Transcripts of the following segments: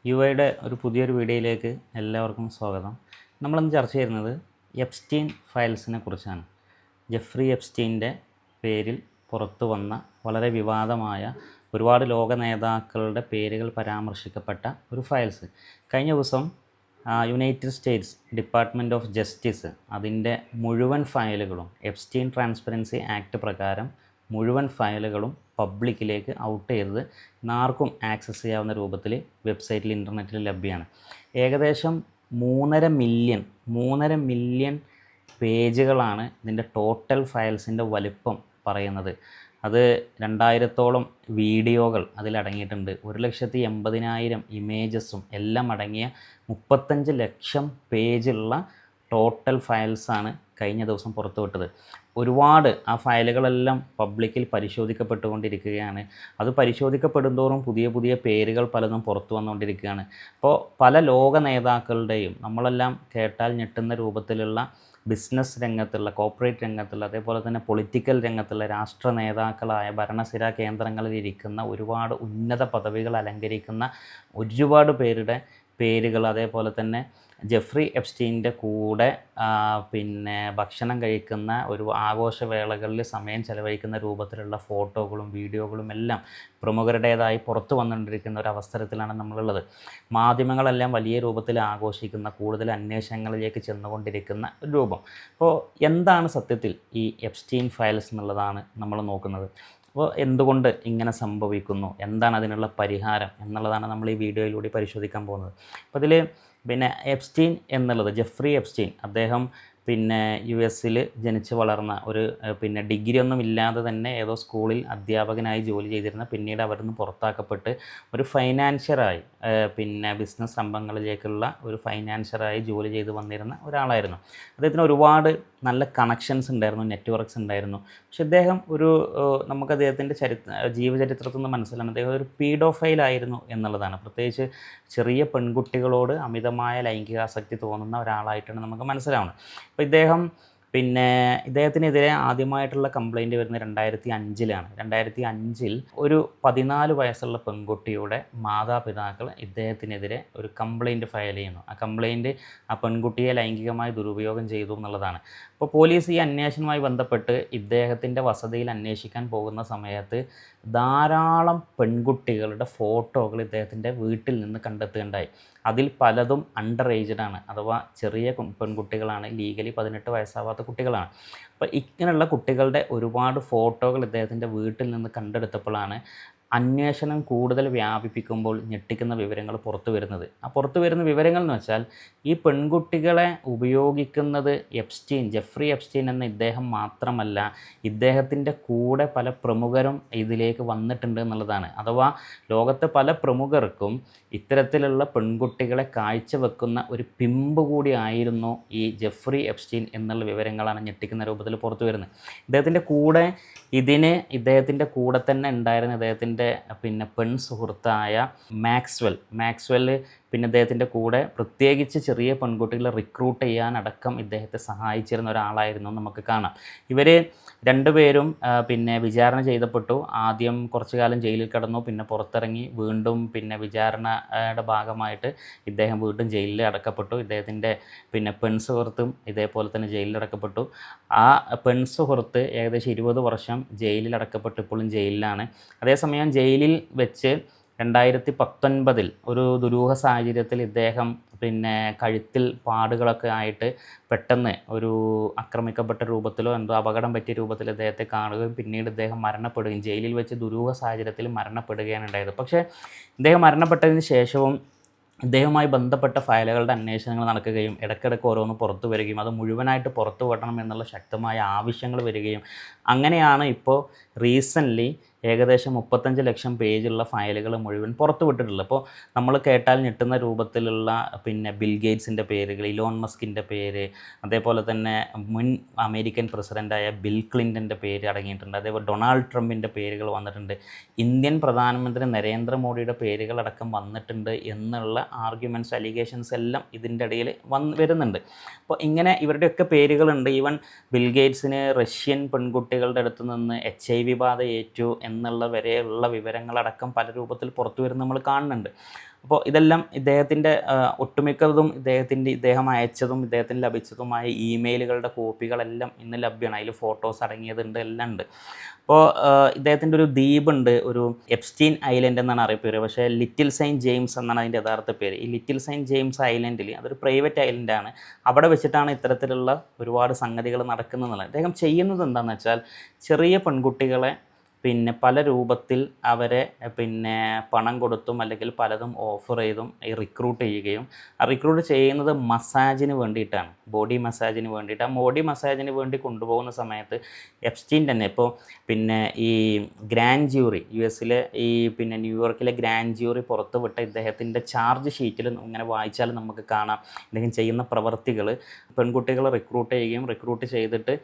യുവയുടെ ഒരു പുതിയൊരു വീഡിയോയിലേക്ക് എല്ലാവർക്കും സ്വാഗതം. നമ്മളിന്ന് ചർച്ച ചെയ്യുന്നത് എപ്സ്റ്റീൻ ഫയൽസിനെ കുറിച്ചാണ്. ജെഫ്രി എപ്സ്റ്റീൻ്റെ പേരിൽ പുറത്തു വന്ന വളരെ വിവാദമായ ഒരുപാട് ലോക നേതാക്കളുടെ പേരുകൾ പരാമർശിക്കപ്പെട്ട ഒരു ഫയൽസ്. കഴിഞ്ഞ ദിവസം United States department of justice അതിൻ്റെ മുഴുവൻ ഫയലുകളും എപ്സ്റ്റീൻ ട്രാൻസ്പെറൻസി ആക്ട് പ്രകാരം മുഴുവൻ ഫയലുകളും പബ്ലിക്കിലേക്ക് ഔട്ട് ചെയ്തത് ആർക്കും ആക്സസ് ചെയ്യാവുന്ന രൂപത്തിൽ വെബ്സൈറ്റിൽ ഇൻ്റർനെറ്റിൽ ലഭ്യമാണ്. ഏകദേശം 3.5 മില്യൺ പേജുകളാണ് ഇതിൻ്റെ ടോട്ടൽ ഫയൽസിൻ്റെ വലിപ്പം പറയുന്നത്. അത് 2000-ഓളം വീഡിയോകൾ അതിലടങ്ങിയിട്ടുണ്ട്. 1,80,000 ഇമേജസും എല്ലാം അടങ്ങിയ 35 ലക്ഷം പേജുള്ള ടോട്ടൽ ഫയൽസാണ് കഴിഞ്ഞ ദിവസം പുറത്തുവിട്ടത്. ഒരുപാട് ആ ഫയലുകളെല്ലാം പബ്ലിക്കിൽ പരിശോധിക്കപ്പെട്ടുകൊണ്ടിരിക്കുകയാണ്. അത് പരിശോധിക്കപ്പെടുന്തോറും പുതിയ പുതിയ പേരുകൾ പലതും പുറത്തു വന്നുകൊണ്ടിരിക്കുകയാണ്. അപ്പോൾ പല ലോക നേതാക്കളുടെയും നമ്മളെല്ലാം കേട്ടാൽ ഞെട്ടുന്ന രൂപത്തിലുള്ള ബിസിനസ് രംഗത്തുള്ള, കോർപ്പറേറ്റ് രംഗത്തുള്ള, അതേപോലെ തന്നെ പൊളിറ്റിക്കൽ രംഗത്തുള്ള രാഷ്ട്ര നേതാക്കളായ ഭരണസിരാ കേന്ദ്രങ്ങളിലിരിക്കുന്ന ഒരുപാട് ഉന്നത പദവികൾ അലങ്കരിക്കുന്ന ഒരുപാട് പേരുടെ പേരുകൾ, അതേപോലെ തന്നെ ജെഫ്രി എപ്സ്റ്റീൻ്റെ കൂടെ ഭക്ഷണം കഴിക്കുന്ന ഒരു ആഘോഷവേളകളിൽ സമയം ചെലവഴിക്കുന്ന രൂപത്തിലുള്ള ഫോട്ടോകളും വീഡിയോകളും എല്ലാം പ്രമുഖരുടേതായി പുറത്തു വന്നുകൊണ്ടിരിക്കുന്ന ഒരു അവസരത്തിലാണ് നമ്മളുള്ളത്. മാധ്യമങ്ങളെല്ലാം വലിയ രൂപത്തിൽ ആഘോഷിക്കുന്ന, കൂടുതൽ അന്വേഷണങ്ങളിലേക്ക് ചെന്നുകൊണ്ടിരിക്കുന്ന ഒരു രൂപം. അപ്പോൾ എന്താണ് സത്യത്തിൽ ഈ എപ്സ്റ്റീൻ ഫയൽസ് എന്നുള്ളതാണ് നമ്മൾ നോക്കുന്നത്. അപ്പോൾ എന്തുകൊണ്ട് ഇങ്ങനെ സംഭവിക്കുന്നു, എന്താണ് അതിനുള്ള പരിഹാരം എന്നുള്ളതാണ് നമ്മൾ ഈ വീഡിയോയിലൂടെ പരിശോധിക്കാൻ പോകുന്നത്. അപ്പോൾ അതിൽ എപ്സ്റ്റീൻ എന്നുള്ളത്, ജെഫ്രി എപ്സ്റ്റീൻ, അദ്ദേഹം US-ൽ ജനിച്ച് വളർന്ന ഒരു ഡിഗ്രി ഒന്നും ഇല്ലാതെ തന്നെ ഏതോ സ്കൂളിൽ അധ്യാപകനായി ജോലി ചെയ്തിരുന്ന, പിന്നീട് അവിടുന്ന് പുറത്താക്കപ്പെട്ട് ഒരു ഫൈനാൻഷ്യറായി ബിസിനസ് സംരംഭങ്ങളിലേക്കുള്ള ഒരു ഫൈനാൻഷ്യറായി ജോലി ചെയ്ത് വന്നിരുന്ന ഒരാളായിരുന്നു. അദ്ദേഹത്തിന് ഒരുപാട് നല്ല കണക്ഷൻസ് ഉണ്ടായിരുന്നു, നെറ്റ്വർക്ക്സ് ഉണ്ടായിരുന്നു. പക്ഷെ അദ്ദേഹം നമുക്ക് അദ്ദേഹത്തിൻ്റെ ജീവചരിത്രത്തിൽ നിന്ന് മനസ്സിലാണ് അദ്ദേഹം ഒരു പീഡോഫൈലായിരുന്നു എന്നുള്ളതാണ്. പ്രത്യേകിച്ച് ചെറിയ പെൺകുട്ടികളോട് അമിതമായ ലൈംഗികാസക്തി തോന്നുന്ന ഒരാളായിട്ടാണ് നമുക്ക് മനസ്സിലാവുന്നത്. അപ്പോൾ ഇദ്ദേഹത്തിനെതിരെ ആദ്യമായിട്ടുള്ള കംപ്ലയിൻറ്റ് വരുന്നത് 2005-ലാണ്. 2005-ൽ ഒരു 14 വയസ്സുള്ള പെൺകുട്ടിയുടെ മാതാപിതാക്കൾ ഇദ്ദേഹത്തിനെതിരെ ഒരു കംപ്ലയിൻറ്റ് ഫയൽ ചെയ്യുന്നു. ആ കംപ്ലയിൻറ്റ് ആ പെൺകുട്ടിയെ ലൈംഗികമായി ദുരുപയോഗം ചെയ്തു എന്നുള്ളതാണ്. അപ്പോൾ പോലീസ് ഈ അന്വേഷണവുമായി ബന്ധപ്പെട്ട് ഇദ്ദേഹത്തിൻ്റെ വസതിയിൽ അന്വേഷിക്കാൻ പോകുന്ന സമയത്ത് ധാരാളം പെൺകുട്ടികളുടെ ഫോട്ടോകൾ ഇദ്ദേഹത്തിൻ്റെ വീട്ടിൽ നിന്ന് കണ്ടെത്തുകയുണ്ടായി. അതിൽ പലതും അണ്ടർ ഏജ്ഡാണ്, അഥവാ ചെറിയ പെൺകുട്ടികളാണ്, ലീഗലി 18 വയസ്സാവാത്ത കുട്ടികളാണ്. അപ്പോൾ ഇങ്ങനെയുള്ള കുട്ടികളുടെ ഒരുപാട് ഫോട്ടോകൾ ഇദ്ദേഹത്തിൻ്റെ വീട്ടിൽ നിന്ന് കണ്ടെടുത്തപ്പോഴാണ് അന്വേഷണം കൂടുതൽ വ്യാപിപ്പിക്കുമ്പോൾ ഞെട്ടിക്കുന്ന വിവരങ്ങൾ പുറത്തു വരുന്നത്. ആ പുറത്തു വരുന്ന വിവരങ്ങൾ എന്ന് വെച്ചാൽ ഈ പെൺകുട്ടികളെ ഉപയോഗിക്കുന്നത് ജെഫ്രി എപ്സ്റ്റീൻ എന്ന ഇദ്ദേഹം മാത്രമല്ല, ഇദ്ദേഹത്തിൻ്റെ കൂടെ പല പ്രമുഖരും ഇതിലേക്ക് വന്നിട്ടുണ്ട് എന്നുള്ളതാണ്. അഥവാ ലോകത്തെ പല പ്രമുഖർക്കും ഇത്തരത്തിലുള്ള പെൺകുട്ടികളെ കാഴ്ചവെക്കുന്ന ഒരു പിമ്പ് കൂടി ആയിരുന്നു ഈ ജെഫ്രി എപ്സ്റ്റീൻ എന്നുള്ള വിവരങ്ങളാണ് ഞെട്ടിക്കുന്ന രൂപത്തിൽ പുറത്തു വരുന്നത്. ഇദ്ദേഹത്തിൻ്റെ കൂടെ തന്നെ ഉണ്ടായിരുന്ന ഇദ്ദേഹത്തിൻ്റെ പെൺസുഹൃത്തായ മാക്സ്വെല് ഇദ്ദേഹത്തിൻ്റെ കൂടെ പ്രത്യേകിച്ച് ചെറിയ പെൺകുട്ടികളെ റിക്രൂട്ട് ചെയ്യാനടക്കം ഇദ്ദേഹത്തെ സഹായിച്ചിരുന്ന ഒരാളായിരുന്നു നമുക്ക് കാണാം. ഇവർ രണ്ടുപേരും വിചാരണ ചെയ്തപ്പെട്ടു. ആദ്യം കുറച്ചു കാലം ജയിലിൽ കിടന്നു, പിന്നെ പുറത്തിറങ്ങി, വീണ്ടും വിചാരണയുടെ ഭാഗമായിട്ട് ഇദ്ദേഹം വീണ്ടും ജയിലിൽ അടക്കപ്പെട്ടു. ഇദ്ദേഹത്തിൻ്റെ പെൺസുഹൃത്തും ഇതേപോലെ തന്നെ ജയിലിൽ അടക്കപ്പെട്ടു. ആ പെൺസുഹൃത്ത് ഏകദേശം 20 വർഷം ജയിലിൽ അടക്കപ്പെട്ട് ഇപ്പോഴും ജയിലിലാണ്. അതേസമയം ജയിലിൽ വെച്ച് 2019 ഒരു ദുരൂഹ സാഹചര്യത്തിൽ ഇദ്ദേഹം കഴുത്തിൽ പാടുകളൊക്കെ ആയിട്ട് പെട്ടെന്ന് ഒരു ആക്രമിക്കപ്പെട്ട രൂപത്തിലോ എന്തോ അപകടം പറ്റിയ രൂപത്തിൽ ഇദ്ദേഹത്തെ കാണുകയും പിന്നീട് ഇദ്ദേഹം മരണപ്പെടുകയും, ജയിലിൽ വെച്ച് ദുരൂഹ സാഹചര്യത്തിൽ മരണപ്പെടുകയാണ് ഉണ്ടായത്. പക്ഷേ ഇദ്ദേഹം മരണപ്പെട്ടതിന് ശേഷവും ഇദ്ദേഹവുമായി ബന്ധപ്പെട്ട ഫയലുകളുടെ അന്വേഷണങ്ങൾ നടക്കുകയും ഇടയ്ക്കിടയ്ക്ക് ഓരോന്ന് പുറത്തു വരികയും അത് മുഴുവനായിട്ട് പുറത്തു വിടണം എന്നുള്ള ശക്തമായ ആവശ്യങ്ങൾ വരികയും അങ്ങനെയാണ് ഇപ്പോൾ റീസെൻ്റ്ലി ഏകദേശം 35 ലക്ഷം പേജുള്ള ഫയലുകൾ മുഴുവൻ പുറത്തു വിട്ടിട്ടുള്ളത്. അപ്പോൾ നമ്മൾ കേട്ടാൽ ഞെട്ടുന്ന രൂപത്തിലുള്ള ബിൽ ഗേറ്റ്സിൻ്റെ പേരുകൾ, ഇലോൺ മസ്കിൻ്റെ പേര്, അതേപോലെ തന്നെ മുൻ അമേരിക്കൻ പ്രസിഡൻ്റായ ബിൽ ക്ലിൻ്റൻ്റെ പേര് അടങ്ങിയിട്ടുണ്ട്. അതേപോലെ ഡൊണാൾഡ് ട്രംപിൻ്റെ പേരുകൾ വന്നിട്ടുണ്ട്. ഇന്ത്യൻ പ്രധാനമന്ത്രി നരേന്ദ്രമോദിയുടെ പേരുകളടക്കം വന്നിട്ടുണ്ട് എന്നുള്ള ആർഗ്യുമെൻറ്റ്സ്, അലിഗേഷൻസ് എല്ലാം ഇതിൻ്റെ ഇടയിൽ വരുന്നുണ്ട്. അപ്പോൾ ഇങ്ങനെ ഇവരുടെയൊക്കെ പേരുകളുണ്ട്. ഈവൻ ബിൽ ഗേറ്റ്സിന് റഷ്യൻ പെൺകുട്ടികളുടെ അടുത്ത് നിന്ന് HIV ബാധ ഏറ്റു എന്നുള്ള വരെയുള്ള വിവരങ്ങളടക്കം പല രൂപത്തിൽ പുറത്തു വരുന്ന നമ്മൾ കാണുന്നുണ്ട്. അപ്പോൾ ഇതെല്ലാം ഇദ്ദേഹത്തിൻ്റെ ഒട്ടുമിക്കതും ഇദ്ദേഹം അയച്ചതും ഇദ്ദേഹത്തിന് ലഭിച്ചതുമായ ഇമെയിലുകളുടെ കോപ്പികളെല്ലാം ഇന്ന് ലഭ്യമാണ്. അതിൽ ഫോട്ടോസ് അടങ്ങിയതുണ്ട്, എല്ലാം ഉണ്ട്. അപ്പോൾ ഇദ്ദേഹത്തിൻ്റെ ഒരു ദ്വീപുണ്ട്, ഒരു എപ്സ്റ്റീൻ ഐലൻഡ് എന്നാണ് അറിയപ്പെടുക, പക്ഷേ ലിറ്റിൽ സെയിൻറ്റ് ജെയിംസ് എന്നാണ് അതിൻ്റെ യഥാർത്ഥ പേര്. ഈ ലിറ്റിൽ സെയിൻറ്റ് ജെയിംസ് ഐലൻഡിൽ അതൊരു പ്രൈവറ്റ് ഐലൻഡാണ്. അവിടെ വെച്ചിട്ടാണ് ഇത്തരത്തിലുള്ള ഒരുപാട് സംഗതികൾ നടക്കുന്നതെന്നുള്ളത്. അദ്ദേഹം ചെയ്യുന്നത് എന്താണെന്ന് വെച്ചാൽ ചെറിയ പെൺകുട്ടികളെ പിന്നെ പല രൂപത്തിൽ അവരെ പിന്നെ പണം കൊടുത്തും അല്ലെങ്കിൽ പലതും ഓഫർ ചെയ്തും റിക്രൂട്ട് ചെയ്യുകയും റിക്രൂട്ട് ചെയ്യുന്നത് മസാജിന് വേണ്ടിയിട്ടാണ്, ബോഡി മസാജിന് വേണ്ടിയിട്ട്. ആ ബോഡി മസാജിന് വേണ്ടി കൊണ്ടുപോകുന്ന സമയത്ത് എപ്സ്റ്റീൻ തന്നെ ഇപ്പോൾ പിന്നെ ഈ ഗ്രാൻഡ് ജൂറി US-ലെ ഈ പിന്നെ ന്യൂയോർക്കിലെ ഗ്രാൻഡ് ജൂറി പുറത്ത് വിട്ട ഇദ്ദേഹത്തിൻ്റെ ചാർജ് ഷീറ്റിൽ ഇങ്ങനെ വായിച്ചാൽ നമുക്ക് കാണാം ഇദ്ദേഹം ചെയ്യുന്ന പ്രവർത്തികൾ. പെൺകുട്ടികളെ റിക്രൂട്ട് ചെയ്തിട്ട്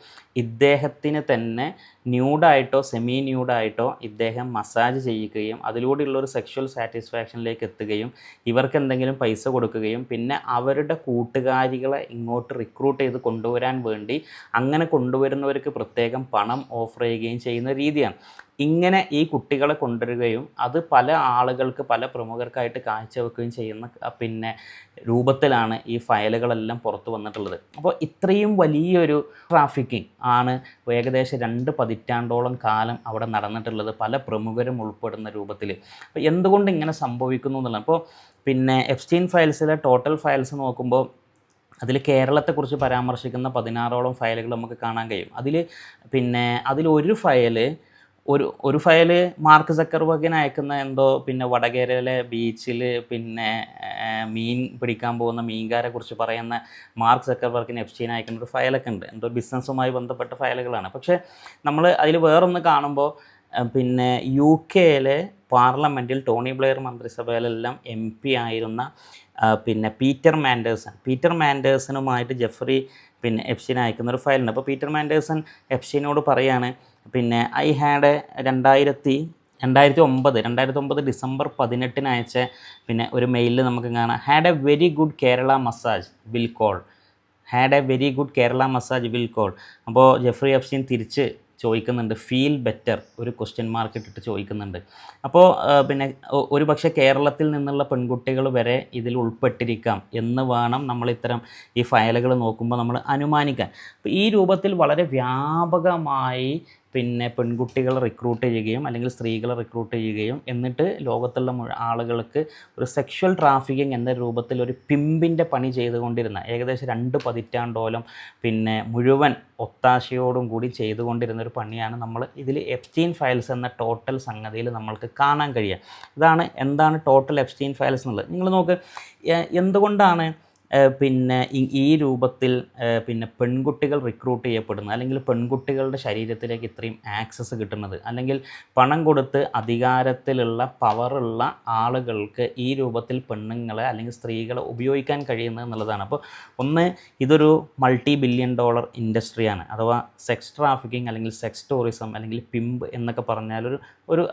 ഇദ്ദേഹത്തിന് തന്നെ ന്യൂഡായിട്ടോ സെമി ന്യൂഡായിട്ടോ ഇദ്ദേഹം മസാജ് ചെയ്യിക്കുകയും അതിലൂടെയുള്ളൊരു സെക്ഷൽ സാറ്റിസ്ഫാക്ഷനിലേക്ക് എത്തുകയും ഇവർക്ക് എന്തെങ്കിലും പൈസ കൊടുക്കുകയും പിന്നെ അവരുടെ കൂട്ടുകാരികളെ ഇങ്ങോട്ട് റിക്രൂട്ട് ചെയ്ത് കൊണ്ടുവരാൻ വേണ്ടി അങ്ങനെ കൊണ്ടുവരുന്നവർക്ക് പ്രത്യേകം പണം ഓഫർ ചെയ്യുകയും ചെയ്യുന്ന രീതിയാണ്. ഇങ്ങനെ ഈ കുട്ടികളെ കൊണ്ടുവരികയും അത് പല ആളുകൾക്ക് പല പ്രമുഖർക്കായിട്ട് കാഴ്ചവെക്കുകയും ചെയ്യുന്ന പിന്നെ രൂപത്തിലാണ് ഈ ഫയലുകളെല്ലാം പുറത്തു വന്നിട്ടുള്ളത്. അപ്പോൾ ഇത്രയും വലിയൊരു ട്രാഫിക്കിംഗ് ആണ് ഏകദേശം 2 പതിറ്റാണ്ടോളം കാലം അവിടെ നടന്നിട്ടുള്ളത്, പല പ്രമുഖരും ഉൾപ്പെടുന്ന രൂപത്തിൽ. അപ്പോൾ എന്തുകൊണ്ട് ഇങ്ങനെ സംഭവിക്കുന്നു എന്നുള്ളത്, അപ്പോൾ പിന്നെ എപ്സ്റ്റീൻ ഫയൽസിലെ ടോട്ടൽ ഫയൽസ് നോക്കുമ്പോൾ അതിൽ കേരളത്തെക്കുറിച്ച് പരാമർശിക്കുന്ന 16ഓളം ഫയലുകൾ നമുക്ക് കാണാൻ കഴിയും. അതിലൊരു ഫയല് ഒരു ഫയല് മാർക്ക് സക്കർബർഗിന് അയക്കുന്ന എന്തോ പിന്നെ വടകരയിലെ ബീച്ചിൽ പിന്നെ മീൻ പിടിക്കാൻ പോകുന്ന മീൻകാരെ കുറിച്ച് പറയുന്ന മാർക്ക് സക്കർബർഗിന് എപ്സ്റ്റീൻ അയക്കുന്ന ഒരു ഫയലൊക്കെ ഉണ്ട്, എന്തോ ബിസിനസ്സുമായി ബന്ധപ്പെട്ട ഫയലുകളാണ്. പക്ഷേ നമ്മൾ അതിൽ വേറൊന്ന് കാണുമ്പോൾ പിന്നെ UK-യിലെ പാർലമെൻറ്റിൽ ടോണി ബ്ലെയർ മന്ത്രിസഭയിലെല്ലാം MP ആയിരുന്ന പിന്നെ പീറ്റർ മാൻഡേഴ്സണുമായിട്ട് ജെഫ്രി പിന്നെ എപ്സ്റ്റീൻ അയക്കുന്ന ഒരു ഫയലുണ്ട്. അപ്പോൾ പീറ്റർ മാൻഡേഴ്സൺ എപ്സ്റ്റീനോട് പറയാണ് പിന്നെ ഐ ഹാഡ് 2009 ഡിസംബർ 18 അയച്ച പിന്നെ ഒരു മെയിലിൽ നമുക്ക് കാണാം, had A very good Kerala massage will call. അപ്പോൾ ജെഫ്രി എപ്സ്റ്റീൻ തിരിച്ച് ചോദിക്കുന്നുണ്ട് ഫീൽ ബെറ്റർ, ഒരു ക്വസ്റ്റ്യൻ മാർക്ക് ഇട്ടിട്ട് ചോദിക്കുന്നുണ്ട്. അപ്പോൾ പിന്നെ ഒരു പക്ഷേ കേരളത്തിൽ നിന്നുള്ള പെൺകുട്ടികൾ വരെ ഇതിൽ ഉൾപ്പെട്ടിരിക്കാം എന്ന് വേണം നമ്മൾ ഇത്തരം ഈ ഫയലുകൾ നോക്കുമ്പോൾ നമ്മൾ അനുമാനിക്കാൻ. അപ്പോൾ ഈ രൂപത്തിൽ വളരെ വ്യാപകമായി പിന്നെ പെൺകുട്ടികളെ റിക്രൂട്ട് ചെയ്യുകയും അല്ലെങ്കിൽ സ്ത്രീകളെ റിക്രൂട്ട് ചെയ്യുകയും എന്നിട്ട് ലോകത്തുള്ള ആളുകൾക്ക് ഒരു സെക്ഷൽ ട്രാഫിക്കിംഗ് എന്ന രൂപത്തിൽ ഒരു പിമ്പിൻ്റെ പണി ചെയ്തുകൊണ്ടിരുന്ന ഏകദേശം 2 പതിറ്റാണ്ടോളം പിന്നെ മുഴുവൻ ഒത്താശയോടും കൂടി ചെയ്തുകൊണ്ടിരുന്ന ഒരു പണിയാണ് നമ്മൾ ഇതിൽ എപ്സ്റ്റീൻ ഫയൽസ് എന്ന ടോട്ടൽ സംഗതിയിൽ നമ്മൾക്ക് കാണാൻ കഴിയുക. എന്താണ് ടോട്ടൽ എപ്സ്റ്റീൻ ഫയൽസ് എന്നുള്ളത് നിങ്ങൾ നോക്ക്. എന്തുകൊണ്ടാണ് പിന്നെ ഈ രൂപത്തിൽ പിന്നെ പെൺകുട്ടികൾ റിക്രൂട്ട് ചെയ്യപ്പെടുന്നത്, അല്ലെങ്കിൽ പെൺകുട്ടികളുടെ ശരീരത്തിലേക്ക് ഇത്രയും ആക്സസ് കിട്ടുന്നത്, അല്ലെങ്കിൽ പണം കൊടുത്ത് അധികാരത്തിലുള്ള പവറുള്ള ആളുകൾക്ക് ഈ രൂപത്തിൽ പെണ്ണുങ്ങളെ അല്ലെങ്കിൽ സ്ത്രീകളെ ഉപയോഗിക്കാൻ കഴിയുന്നത് എന്നുള്ളതാണ്. അപ്പോൾ ഇതൊരു $multi-billion ഇൻഡസ്ട്രിയാണ്, അഥവാ സെക്സ് ട്രാഫിക്കിംഗ് അല്ലെങ്കിൽ സെക്സ് ടൂറിസം അല്ലെങ്കിൽ പിമ്പ് എന്നൊക്കെ പറഞ്ഞാൽ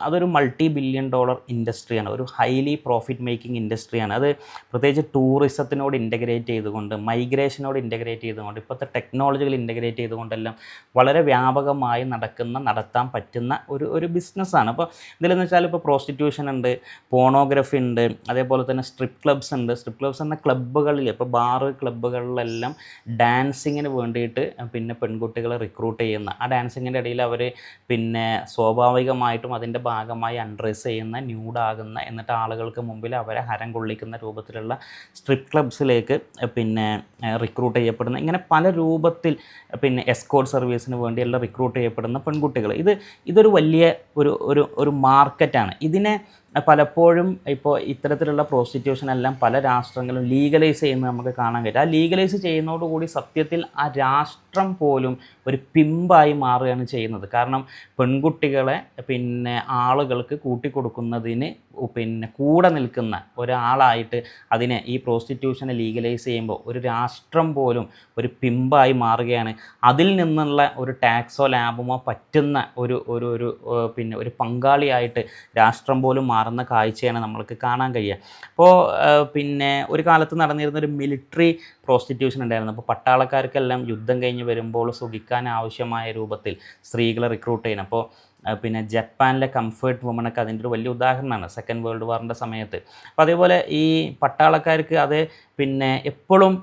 അതൊരു $multi-billion ഇൻഡസ്ട്രിയാണ്, ഒരു ഹൈലി പ്രോഫിറ്റ് മേക്കിംഗ് ഇൻഡസ്ട്രിയാണ്. അത് പ്രത്യേകിച്ച് ടൂറിസത്തിനോട് ഇൻ്റഗ്രേറ്റ് ചെയ്തുകൊണ്ട്, മൈഗ്രേഷനോട് ഇൻ്റഗ്രേറ്റ് ചെയ്തുകൊണ്ട്, ഇപ്പോഴത്തെ ടെക്നോളജികൾ ഇൻ്റഗ്രേറ്റ് ചെയ്തുകൊണ്ടെല്ലാം വളരെ വ്യാപകമായി നടത്താൻ പറ്റുന്ന ഒരു ബിസിനസ്സാണ്. അപ്പോൾ ഇതിലെന്ന് വെച്ചാൽ ഇപ്പോൾ പ്രോസ്റ്റിറ്റ്യൂഷൻ ഉണ്ട്, പോണോഗ്രഫി ഉണ്ട്, അതേപോലെ തന്നെ സ്ട്രിപ്പ് ക്ലബ്സ് ഉണ്ട്. സ്ട്രിപ്പ് ക്ലബ്സ് എന്ന ക്ലബ്ബുകളിൽ ഇപ്പോൾ ബാറ് ക്ലബ്ബുകളിലെല്ലാം ഡാൻസിങ്ങിന് വേണ്ടിയിട്ട് പിന്നെ പെൺകുട്ടികളെ റിക്രൂട്ട് ചെയ്യുന്ന, ആ ഡാൻസിങ്ങിൻ്റെ ഇടയിൽ അവർ പിന്നെ സ്വാഭാവികമായിട്ടും അതിൻ്റെ ഭാഗമായി അൺഡ്രസ് ചെയ്യുന്ന, ന്യൂഡാകുന്ന, എന്നിട്ട് ആളുകൾക്ക് മുമ്പിൽ അവരെ ഹരം കൊള്ളിക്കുന്ന രൂപത്തിലുള്ള സ്ട്രിപ്പ് ക്ലബ്സിലേക്ക് പിന്നെ റിക്രൂട്ട് ചെയ്യപ്പെടുന്ന, ഇങ്ങനെ പല രൂപത്തിൽ പിന്നെ എസ്കോർട്ട് സർവീസിന് വേണ്ടിയെല്ലാം റിക്രൂട്ട് ചെയ്യപ്പെടുന്ന പെൺകുട്ടികൾ. ഇതൊരു വലിയ ഒരു മാർക്കറ്റാണ്. ഇതിനെ പലപ്പോഴും ഇപ്പോൾ ഇത്തരത്തിലുള്ള പ്രോസ്റ്റിറ്റ്യൂഷൻ എല്ലാം പല രാഷ്ട്രങ്ങളും ലീഗലൈസ് ചെയ്യുന്നത് നമുക്ക് കാണാൻ കഴിയും. ആ ലീഗലൈസ് ചെയ്യുന്നതോടുകൂടി സത്യത്തിൽ ആ രാഷ്ട്രം പോലും ഒരു പിമ്പായി മാറുകയാണ് ചെയ്യുന്നത്. കാരണം പെൺകുട്ടികളെ പിന്നെ ആളുകൾക്ക് കൂട്ടിക്കൊടുക്കുന്നതിന് പിന്നെ കൂടെ നിൽക്കുന്ന ഒരാളായിട്ട് അതിനെ ഈ പ്രോസ്റ്റിറ്റ്യൂഷനെ ലീഗലൈസ് ചെയ്യുമ്പോൾ ഒരു രാഷ്ട്രം പോലും ഒരു പിമ്പായി മാറുകയാണ്. അതിൽ നിന്നുള്ള ഒരു ടാക്സോ ലാഭമോ പറ്റുന്ന ഒരു പങ്കാളിയായിട്ട് രാഷ്ട്രം പോലും മാറുന്ന കാഴ്ചയാണ് നമ്മൾക്ക് കാണാൻ കഴിയുക. അപ്പോൾ പിന്നെ ഒരു കാലത്ത് നടന്നിരുന്നൊരു മിലിറ്ററി പ്രോസ്റ്റിറ്റ്യൂഷൻ ഉണ്ടായിരുന്നു. അപ്പോൾ പട്ടാളക്കാർക്കെല്ലാം യുദ്ധം കഴിഞ്ഞ് വരുമ്പോൾ സുഖിക്കാൻ ആവശ്യമായ രൂപത്തിൽ സ്ത്രീകളെ റിക്രൂട്ട് ചെയ്യണം. അപ്പോൾ പിന്നെ ജപ്പാനിലെ കംഫേർട്ട് വുമണൊക്കെ അതിൻ്റെ ഒരു വലിയ ഉദാഹരണമാണ് സെക്കൻഡ് വേൾഡ് വാറിൻ്റെ സമയത്ത്. അപ്പോൾ അതേപോലെ ഈ പട്ടാളക്കാർക്ക് അത് പിന്നെ എപ്പോഴും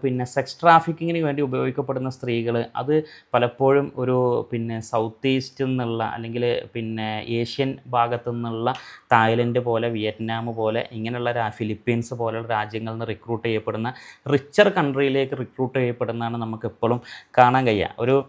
പിന്നെ സെക്സ് ട്രാഫിക്കിങ്ങിന് വേണ്ടി ഉപയോഗിക്കപ്പെടുന്ന സ്ത്രീകൾ അത് പലപ്പോഴും ഒരു പിന്നെ സൗത്ത് ഈസ്റ്റ് നിന്നുള്ള അല്ലെങ്കിൽ പിന്നെ ഏഷ്യൻ ഭാഗത്തു നിന്നുള്ള തായ്ലൻഡ് പോലെ വിയറ്റ്നാം പോലെ ഇങ്ങനെയുള്ള ഫിലിപ്പീൻസ് പോലെയുള്ള രാജ്യങ്ങളിൽ നിന്ന് റിക്രൂട്ട് ചെയ്യപ്പെടുന്ന റിച്ചർ കൺട്രിയിലേക്ക് റിക്രൂട്ട് ചെയ്യപ്പെടുന്നതാണ് നമുക്ക് എപ്പോഴും കാണാൻ കഴിയുക.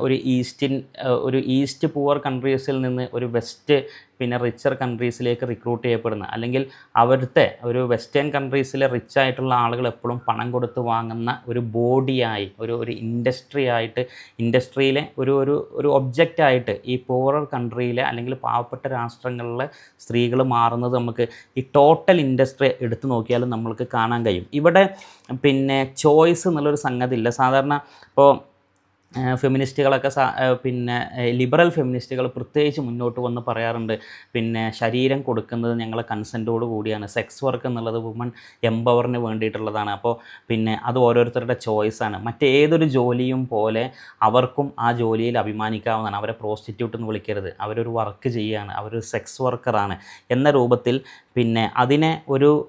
ഒരു ഈസ്റ്റ് പുവർ കൺട്രീസിൽ നിന്ന് ഒരു വെസ്റ്റ് പിന്നെ റിച്ചർ കൺട്രീസിലേക്ക് റിക്രൂട്ട് ചെയ്യപ്പെടുന്ന അല്ലെങ്കിൽ അവിടുത്തെ ഒരു വെസ്റ്റേൺ കൺട്രീസിലെ റിച്ച് ആയിട്ടുള്ള ആളുകൾ എപ്പോഴും പണം കൊടുത്ത് വാങ്ങുന്ന ഒരു ബോഡിയായി ഒരു ഇൻഡസ്ട്രി ആയിട്ട് ഇൻഡസ്ട്രിയിലെ ഒരു ഒബ്ജക്റ്റായിട്ട് ഈ പുവർ കൺട്രിയിലെ അല്ലെങ്കിൽ പാവപ്പെട്ട രാഷ്ട്രങ്ങളിലെ സ്ത്രീകൾ മാറുന്നത് നമുക്ക് ഈ ടോട്ടൽ ഇൻഡസ്ട്രി എടുത്തു നോക്കിയാലും നമ്മൾക്ക് കാണാൻ കഴിയും. ഇവിടെ പിന്നെ ചോയ്സ് എന്നുള്ളൊരു സംഗതി ഇല്ല. സാധാരണ ഇപ്പോൾ ഫെമിനിസ്റ്റുകളൊക്കെ പിന്നെ ലിബറൽ ഫെമിനിസ്റ്റുകൾ പ്രത്യേകിച്ച് മുന്നോട്ട് വന്ന് പറയാറുണ്ട്, പിന്നെ ശരീരം കൊടുക്കുന്നത് ഞങ്ങളെ കൺസെൻറ്റോട് കൂടിയാണ്, സെക്സ് വർക്ക് എന്നുള്ളത് വുമൺ എംപവറിന് വേണ്ടിയിട്ടുള്ളതാണ്. അപ്പോൾ പിന്നെ അത് ഓരോരുത്തരുടെ ചോയ്സാണ്. മറ്റേതൊരു ജോലിയും പോലെ അവർക്കും ആ ജോലിയിൽ അഭിമാനിക്കാവുന്നതാണ്. അവരെ പ്രോസ്റ്റിറ്റ്യൂട്ട് എന്ന് വിളിക്കരുത്, അവരൊരു വർക്ക് ചെയ്യുകയാണ്, അവരൊരു സെക്സ് വർക്കറാണ് എന്ന രൂപത്തിൽ പിന്നെ അതിനെ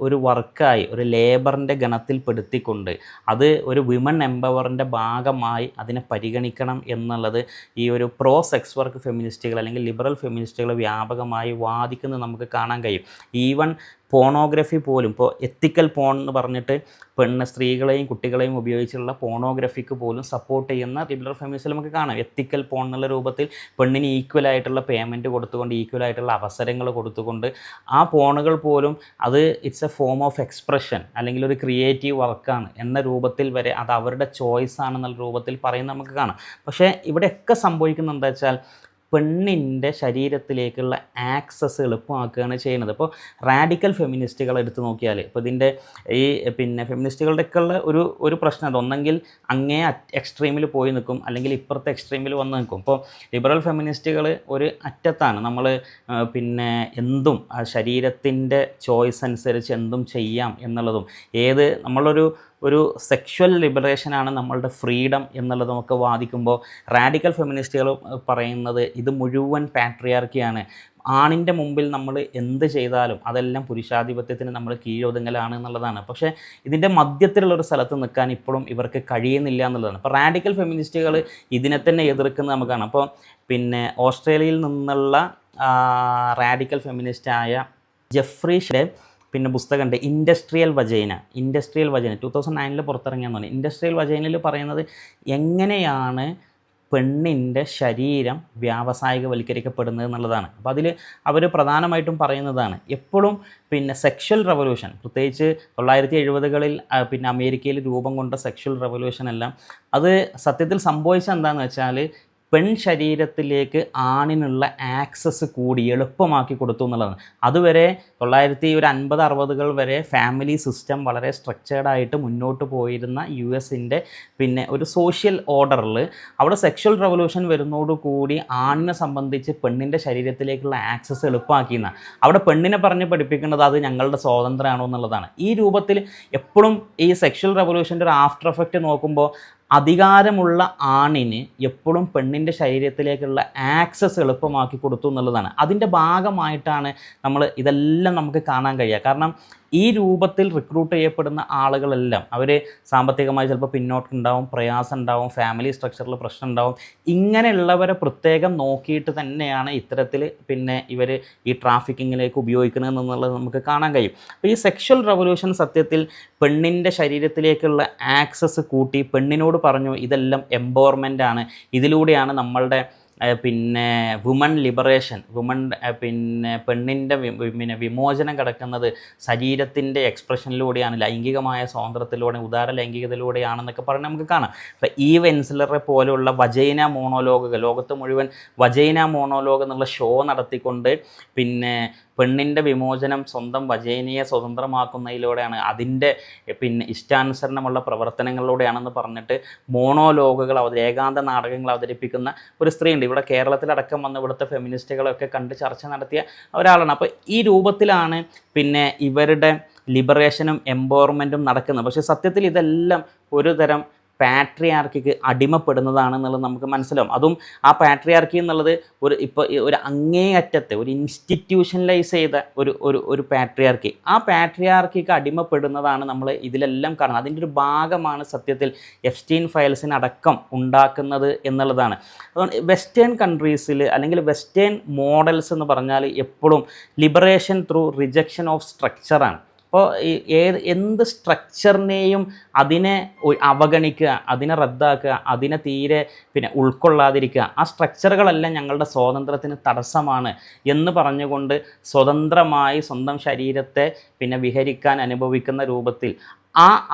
ഒരു വർക്കായി ഒരു ലേബറിൻ്റെ ഗണത്തിൽപ്പെടുത്തിക്കൊണ്ട് അത് ഒരു വിമൺ എംപവറിൻ്റെ ഭാഗമായി അതിനെ പരിഗണിക്കണം എന്നുള്ളത് ഈ ഒരു പ്രോ സെക്സ് വർക്ക് ഫെമിനിസ്റ്റുകൾ അല്ലെങ്കിൽ ലിബറൽ ഫെമിനിസ്റ്റുകൾ വ്യാപകമായി വാദിക്കുന്നത് നമുക്ക് കാണാൻ കഴിയും. ഈവൻ പോണോഗ്രഫി പോലും ഇപ്പോൾ എത്തിക്കൽ പോൺ എന്ന് പറഞ്ഞിട്ട് സ്ത്രീകളെയും കുട്ടികളെയും ഉപയോഗിച്ചുള്ള പോണോഗ്രഫിക്ക് പോലും സപ്പോർട്ട് ചെയ്യുന്ന ലിബറൽ ഫെമിനിസ്റ്റിൽ നമുക്ക് കാണാം. എത്തിക്കൽ പോൺ എന്നുള്ള രൂപത്തിൽ പെണ്ണിന് ഈക്വലായിട്ടുള്ള പേയ്മെൻറ്റ് കൊടുത്തുകൊണ്ട് ഈക്വലായിട്ടുള്ള അവസരങ്ങൾ കൊടുത്തുകൊണ്ട് ആ പോണുകൾ പോലും അത് it's A form of expression അല്ലെങ്കിൽ ഒരു ക്രിയേറ്റീവ് വർക്കാണ് എന്ന രൂപത്തിൽ വരെ അത് അവരുടെ ചോയ്സ് ആണെന്നുള്ള രൂപത്തിൽ പറയുന്നത് നമുക്ക് കാണാം. പക്ഷേ ഇവിടെയൊക്കെ സംഭവിക്കുന്നത് എന്താ വെച്ചാൽ പെണ്ണിൻ്റെ ശരീരത്തിലേക്കുള്ള ആക്സസ് എളുപ്പമാക്കുകയാണ് ചെയ്യുന്നത്. ഇപ്പോൾ റാഡിക്കൽ ഫെമിനിസ്റ്റുകൾ എടുത്ത് നോക്കിയാൽ ഇപ്പോൾ ഇതിൻ്റെ ഈ പിന്നെ ഫെമിനിസ്റ്റുകളുടെയൊക്കെ ഉള്ള ഒരു പ്രശ്നം അത് ഒന്നെങ്കിൽ അങ്ങേ എക്സ്ട്രീമിൽ പോയി നിൽക്കും അല്ലെങ്കിൽ ഇപ്പുറത്തെ എക്സ്ട്രീമിൽ വന്ന് നിൽക്കും. ഇപ്പോൾ ലിബറൽ ഫെമിനിസ്റ്റുകൾ ഒരു അറ്റത്താണ്, നമ്മൾ പിന്നെ എന്തും ശരീരത്തിൻ്റെ ചോയ്സ് അനുസരിച്ച് എന്തും ചെയ്യാം എന്നുള്ളതും ഒരു സെക്ഷൽ ലിബറേഷനാണ് നമ്മളുടെ ഫ്രീഡം എന്നുള്ളതുമൊക്കെ വാദിക്കുമ്പോൾ റാഡിക്കൽ ഫെമിനിസ്റ്റുകൾ പറയുന്നത് ഇത് മുഴുവൻ പാട്രിയാർക്കിയാണ്, ആണിൻ്റെ മുമ്പിൽ നമ്മൾ എന്ത് ചെയ്താലും അതെല്ലാം പുരുഷാധിപത്യത്തിന് നമ്മൾ കീഴൊതുങ്ങലാണ് എന്നുള്ളതാണ്. പക്ഷേ ഇതിൻ്റെ മധ്യത്തിലുള്ളൊരു സ്ഥലത്ത് നിൽക്കാൻ ഇപ്പോഴും ഇവർക്ക് കഴിയുന്നില്ല എന്നുള്ളതാണ്. അപ്പോൾ റാഡിക്കൽ ഫെമിനിസ്റ്റുകൾ ഇതിനെ തന്നെ എതിർക്കുന്നത് നമുക്കാണ്. അപ്പോൾ പിന്നെ ഓസ്ട്രേലിയയിൽ നിന്നുള്ള റാഡിക്കൽ ഫെമിനിസ്റ്റായ ജെഫ്രി ഷെ പിന്നെ പുസ്തകമുണ്ട് ഇൻഡസ്ട്രിയൽ വജൈന 2009 പുറത്തിറങ്ങിയെന്ന് പറഞ്ഞു. ഇൻഡസ്ട്രിയൽ വജൈനയിൽ പറയുന്നത് എങ്ങനെയാണ് പെണ്ണിൻ്റെ ശരീരം വ്യാവസായികവൽക്കരിക്കപ്പെടുന്നത് എന്നുള്ളതാണ്. അപ്പോൾ അതിൽ അവർ പ്രധാനമായിട്ടും പറയുന്നതാണ് എപ്പോഴും പിന്നെ സെക്ഷൽ റവല്യൂഷൻ, പ്രത്യേകിച്ച് 1970-കളിൽ പിന്നെ അമേരിക്കയിൽ രൂപം കൊണ്ട സെക്ഷൽ റവല്യൂഷൻ എല്ലാം അത് സത്യത്തിൽ സംഭവിച്ചത് എന്താണെന്ന് വെച്ചാൽ പെൺ ശരീരത്തിലേക്ക് ആണിനുള്ള ആക്സസ് കൂടി എളുപ്പമാക്കി കൊടുത്തു എന്നുള്ളതാണ്. അതുവരെ 1950-60 വരെ ഫാമിലി സിസ്റ്റം വളരെ സ്ട്രക്ചേർഡായിട്ട് മുന്നോട്ട് പോയിരുന്ന US-ൻ്റെ പിന്നെ ഒരു സോഷ്യൽ ഓർഡറിൽ അവിടെ സെക്ഷൽ റവല്യൂഷൻ വരുന്നതോടുകൂടി ആണിനെ സംബന്ധിച്ച് പെണ്ണിൻ്റെ ശരീരത്തിലേക്കുള്ള ആക്സസ് എളുപ്പമാക്കിയെന്നാണ്. അവിടെ പെണ്ണിനെ പറഞ്ഞ് പഠിപ്പിക്കുന്നത് അത് ഞങ്ങളുടെ സ്വാതന്ത്ര്യമാണോ എന്നുള്ളതാണ്. ഈ രൂപത്തിൽ എപ്പോഴും ഈ സെക്ഷൽ റവല്യൂഷൻ്റെ ഒരു ആഫ്റ്റർ എഫക്റ്റ് നോക്കുമ്പോൾ അധികാരമുള്ള ആണിന് എപ്പോഴും പെണ്ണിൻ്റെ ശരീരത്തിലേക്കുള്ള ആക്സസ് എളുപ്പമാക്കി കൊടുത്തു എന്നുള്ളതാണ്. അതിൻ്റെ ഭാഗമായിട്ടാണ് ഇതെല്ലാം നമുക്ക് കാണാൻ കഴിയുക. കാരണം ഈ രൂപത്തിൽ റിക്രൂട്ട് ചെയ്യപ്പെടുന്ന ആളുകളെല്ലാം അവർ സാമ്പത്തികമായി ചിലപ്പോൾ പിന്നോട്ടുണ്ടാവും, പ്രയാസം ഉണ്ടാവും, ഫാമിലി സ്ട്രക്ചറിൽ പ്രശ്നം ഉണ്ടാവും. ഇങ്ങനെയുള്ളവരെ പ്രത്യേകം നോക്കിയിട്ട് തന്നെയാണ് ഇത്തരത്തിൽ പിന്നെ ഇവർ ഈ ട്രാഫിക്കിങ്ങിലേക്ക് ഉപയോഗിക്കുന്നത് എന്നുള്ളത് നമുക്ക് കാണാൻ കഴിയും. അപ്പോൾ ഈ സെക്ഷൽ റവല്യൂഷൻ സത്യത്തിൽ പെണ്ണിൻ്റെ ശരീരത്തിലേക്കുള്ള ആക്സസ് കൂട്ടി പെണ്ണിനോട് പറഞ്ഞു ഇതെല്ലാം എംപവർമെൻ്റ് ആണ്, ഇതിലൂടെയാണ് നമ്മളുടെ പിന്നെ വുമൺ ലിബറേഷൻ, പെണ്ണിൻ്റെ വിമോചനം കിടക്കുന്നത് ശരീരത്തിൻ്റെ എക്സ്പ്രഷനിലൂടെയാണ്, ലൈംഗികമായ സ്വാതന്ത്ര്യത്തിലൂടെ, ഉദാര ലൈംഗികതയിലൂടെയാണെന്നൊക്കെ പറഞ്ഞ് നമുക്ക് കാണാം. ഇപ്പോൾ ഈവ് എൻസിലറെ പോലെയുള്ള വജൈന മോണോലോഗുകൾ, ലോകത്ത് മുഴുവൻ വജൈന മോണോലോഗ് എന്നുള്ള ഷോ നടത്തിക്കൊണ്ട് പിന്നെ പെണ്ണിൻ്റെ വിമോചനം സ്വന്തം വജൈനയെ സ്വതന്ത്രമാക്കുന്നതിലൂടെയാണ്, അതിൻ്റെ പിന്നെ ഇഷ്ടാനുസരണമുള്ള പ്രവർത്തനങ്ങളിലൂടെയാണെന്ന് പറഞ്ഞിട്ട് മോണോലോഗുകൾ ഏകാന്ത നാടകങ്ങൾ അവതരിപ്പിക്കുന്ന ഒരു സ്ത്രീയുണ്ട്. ഇവിടെ കേരളത്തിലടക്കം വന്ന് ഇവിടുത്തെ ഫെമിനിസ്റ്റുകളൊക്കെ കണ്ട് ചർച്ച നടത്തിയ ഒരാളാണ്. അപ്പോൾ ഈ രൂപത്തിലാണ് പിന്നെ ഇവരുടെ ലിബറേഷനും എംപവർമെൻറ്റും നടക്കുന്നത്. പക്ഷേ സത്യത്തിൽ ഇതെല്ലാം ഒരു തരം പാട്രിയാർക്കിക്ക് അടിമപ്പെടുന്നതാണെന്നുള്ളത് നമുക്ക് മനസ്സിലാവും. അതും ആ പാട്രിയാർക്കി എന്നുള്ളത് ഒരു അങ്ങേയറ്റത്തെ ഒരു ഇൻസ്റ്റിറ്റ്യൂഷനലൈസ് ചെയ്ത ഒരു പാട്രിയാർക്കി, ആ പാട്രിയാർക്കിക്ക് അടിമപ്പെടുന്നതാണ് നമ്മൾ ഇതിലെല്ലാം കാണുന്നത്. അതിൻ്റെ ഒരു ഭാഗമാണ് സത്യത്തിൽ എപ്സ്റ്റീൻ ഫയൽസിനടക്കം ഉണ്ടാക്കുന്നത് എന്നുള്ളതാണ്. അതുകൊണ്ട് വെസ്റ്റേൺ കൺട്രീസിൽ അല്ലെങ്കിൽ വെസ്റ്റേൺ മോഡൽസ് എന്ന് പറഞ്ഞാൽ എപ്പോഴും ലിബറേഷൻ ത്രൂ റിജക്ഷൻ ഓഫ് സ്ട്രക്ചറാണ്. അപ്പോൾ എന്ത് സ്ട്രക്ചറിനെയും അതിനെ അവഗണിക്കുക, അതിനെ റദ്ദാക്കുക, അതിനെ തീരെ ഉൾക്കൊള്ളാതിരിക്കുക, ആ സ്ട്രക്ചറുകളെല്ലാം ഞങ്ങളുടെ സ്വാതന്ത്ര്യത്തിന് തടസ്സമാണ് എന്ന് പറഞ്ഞുകൊണ്ട് സ്വതന്ത്രമായി സ്വന്തം ശരീരത്തെ വിഹരിക്കാൻ അനുഭവിക്കുന്ന രൂപത്തിൽ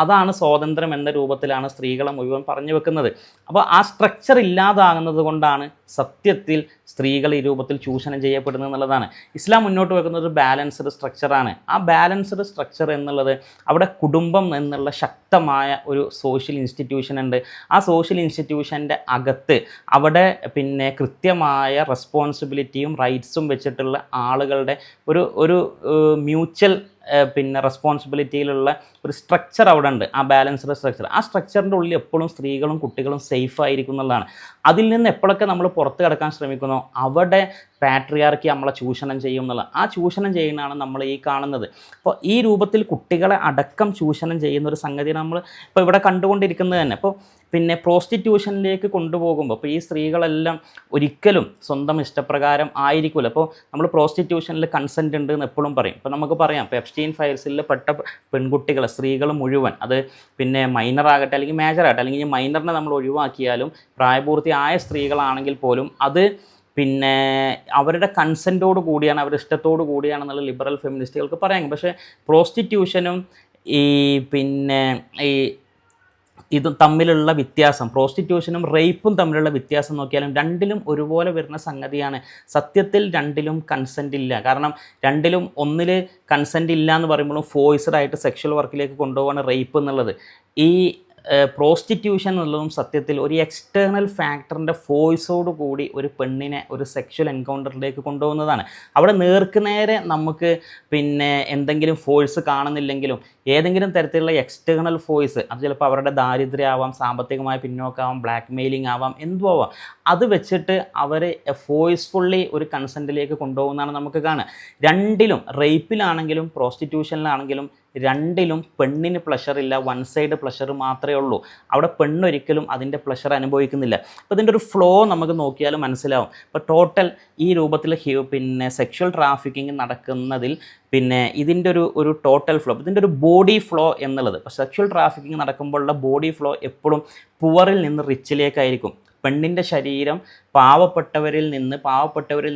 അതാണ് സ്വാതന്ത്ര്യം എന്ന രൂപത്തിലാണ് സ്ത്രീകളെ മുഴുവൻ പറഞ്ഞു വെക്കുന്നത്. അപ്പോൾ ആ സ്ട്രക്ചർ ഇല്ലാതാകുന്നത് കൊണ്ടാണ് സത്യത്തിൽ സ്ത്രീകൾ ഈ രൂപത്തിൽ ചൂഷണം ചെയ്യപ്പെടുന്നത് എന്നുള്ളതാണ്. ഇസ്ലാം മുന്നോട്ട് വെക്കുന്നത് ഒരു ബാലൻസ്ഡ് സ്ട്രക്ചറാണ്. ആ ബാലൻസ്ഡ് സ്ട്രക്ചർ എന്നുള്ളത് അവിടെ കുടുംബം എന്നുള്ള ശക്തമായ ഒരു സോഷ്യൽ ഇൻസ്റ്റിറ്റ്യൂഷൻ ഉണ്ട്. ആ സോഷ്യൽ ഇൻസ്റ്റിറ്റ്യൂഷൻ്റെ അകത്ത് അവിടെ കൃത്യമായ റെസ്പോൺസിബിലിറ്റിയും റൈറ്റ്സും വെച്ചിട്ടുള്ള ആളുകളുടെ ഒരു മ്യൂച്വൽ റെസ്പോൺസിബിലിറ്റിയിലുള്ള ഒരു സ്ട്രക്ചർ അവിടെ ഉണ്ട്. ആ ബാലൻസ്ഡ് സ്ട്രക്ചർ, ആ സ്ട്രക്ചറിൻ്റെ ഉള്ളിൽ എപ്പോഴും സ്ത്രീകളും കുട്ടികളും സേഫ് ആയിരിക്കും എന്നുള്ളതാണ്. അതിൽ നിന്ന് എപ്പോഴൊക്കെ നമ്മൾ പുറത്ത് കിടക്കാൻ ശ്രമിക്കുന്നോ അവിടെ പാട്രിയാർക്കി നമ്മളെ ചൂഷണം ചെയ്യും എന്നുള്ള ആ ചൂഷണം ചെയ്യുന്നതാണ് നമ്മൾ ഈ കാണുന്നത്. അപ്പോൾ ഈ രൂപത്തിൽ കുട്ടികളെ അടക്കം ചൂഷണം ചെയ്യുന്ന ഒരു സംഗതി നമ്മൾ ഇപ്പോൾ ഇവിടെ കണ്ടുകൊണ്ടിരിക്കുന്നത് തന്നെ. അപ്പോൾ പ്രോസ്റ്റിറ്റ്യൂഷനിലേക്ക് കൊണ്ടുപോകുമ്പോൾ ഈ സ്ത്രീകളെല്ലാം ഒരിക്കലും സ്വന്തം ഇഷ്ടപ്രകാരം ആയിരിക്കില്ല. അപ്പോൾ നമ്മൾ പ്രോസ്റ്റിറ്റ്യൂഷനിൽ കൺസെൻറ്റ് ഉണ്ട് എന്ന് എപ്പോഴും പറയും. ഇപ്പോൾ നമുക്ക് പറയാം, ഇപ്പോൾ എപ്സ്റ്റീൻ ഫയൽസിൽ പെട്ട പെൺകുട്ടികൾ, സ്ത്രീകൾ മുഴുവൻ, അത് മൈനറാകട്ടെ അല്ലെങ്കിൽ മേജറാകട്ടെ, അല്ലെങ്കിൽ മൈനറിനെ നമ്മൾ ഒഴിവാക്കിയാലും പ്രായപൂർത്തിയായ സ്ത്രീകളാണെങ്കിൽ പോലും അത് അവരുടെ കൺസെൻറ്റോട് കൂടിയാണ്, അവരുടെ ഇഷ്ടത്തോടു കൂടിയാണെന്നുള്ള ലിബറൽ ഫെമിനിസ്റ്റുകൾക്ക് പറയാം. പക്ഷേ പ്രോസ്റ്റിറ്റ്യൂഷനും ഇതും തമ്മിലുള്ള വ്യത്യാസം, പ്രോസ്റ്റിറ്റ്യൂഷനും റേപ്പും തമ്മിലുള്ള വ്യത്യാസം നോക്കിയാലും രണ്ടിലും ഒരുപോലെ വരുന്ന സംഗതിയാണ്. സത്യത്തിൽ രണ്ടിലും കൺസെൻ്റ് ഇല്ല. കാരണം രണ്ടിലും ഒന്നിൽ കൺസെൻ്റ് ഇല്ല എന്ന് പറയുമ്പോഴും ഫോഴ്സ്ഡായിട്ട് സെക്ഷൽ വർക്കിലേക്ക് കൊണ്ടുപോകാണ് റേപ്പ് എന്നുള്ളത്. ഈ പ്രോസ്റ്റിറ്റ്യൂഷൻ എന്നുള്ളതും സത്യത്തിൽ ഒരു എക്സ്റ്റേണൽ ഫാക്ടറിൻ്റെ ഫോഴ്സോട് കൂടി ഒരു പെണ്ണിനെ ഒരു സെക്ഷൽ എൻകൗണ്ടറിലേക്ക് കൊണ്ടുപോകുന്നതാണ്. അവിടെ നേർക്കുനേരെ നമുക്ക് എന്തെങ്കിലും ഫോഴ്സ് കാണുന്നില്ലെങ്കിലും ഏതെങ്കിലും തരത്തിലുള്ള എക്സ്റ്റേണൽ ഫോഴ്സ്, അത് ചിലപ്പോൾ അവരുടെ ദാരിദ്ര്യമാവാം, സാമ്പത്തികമായ പിന്നോക്കമാവാം, ബ്ലാക്ക് മെയിലിംഗ് ആവാം, എന്തും ആവാം, അത് വെച്ചിട്ട് അവരെ ഫോഴ്സ്ഫുള്ളി ഒരു കൺസെൻറ്റിലേക്ക് കൊണ്ടുപോകുന്നതാണ് നമുക്ക് കാണുക. രണ്ടിലും, റേപ്പിലാണെങ്കിലും പ്രോസ്റ്റിറ്റ്യൂഷനിലാണെങ്കിലും രണ്ടിലും പെണ്ണിന് പ്ലഷറില്ല, വൺ സൈഡ് പ്ലഷർ മാത്രമേ ഉള്ളൂ. അവിടെ പെണ്ണൊരിക്കലും അതിൻ്റെ പ്ലഷർ അനുഭവിക്കുന്നില്ല. അപ്പോൾ ഇതിൻ്റെ ഒരു ഫ്ലോ നമുക്ക് നോക്കിയാൽ മനസ്സിലാവും. ഇപ്പോൾ ടോട്ടൽ ഈ രൂപത്തിൽ സെക്ഷൽ ട്രാഫിക്കിങ് നടക്കുന്നതിൽ ഇതിൻ്റെ ഒരു ടോട്ടൽ ഫ്ലോ, ഇതിൻ്റെ ഒരു ബോഡി ഫ്ലോ എന്നുള്ളത്, ഇപ്പോൾ സെക്ഷൽ ട്രാഫിക്കിങ് നടക്കുമ്പോഴുള്ള ബോഡി ഫ്ലോ എപ്പോഴും പുവറിൽ നിന്ന് റിച്ചിലേക്കായിരിക്കും. പെണ്ണിൻ്റെ ശരീരം പാവപ്പെട്ടവരിൽ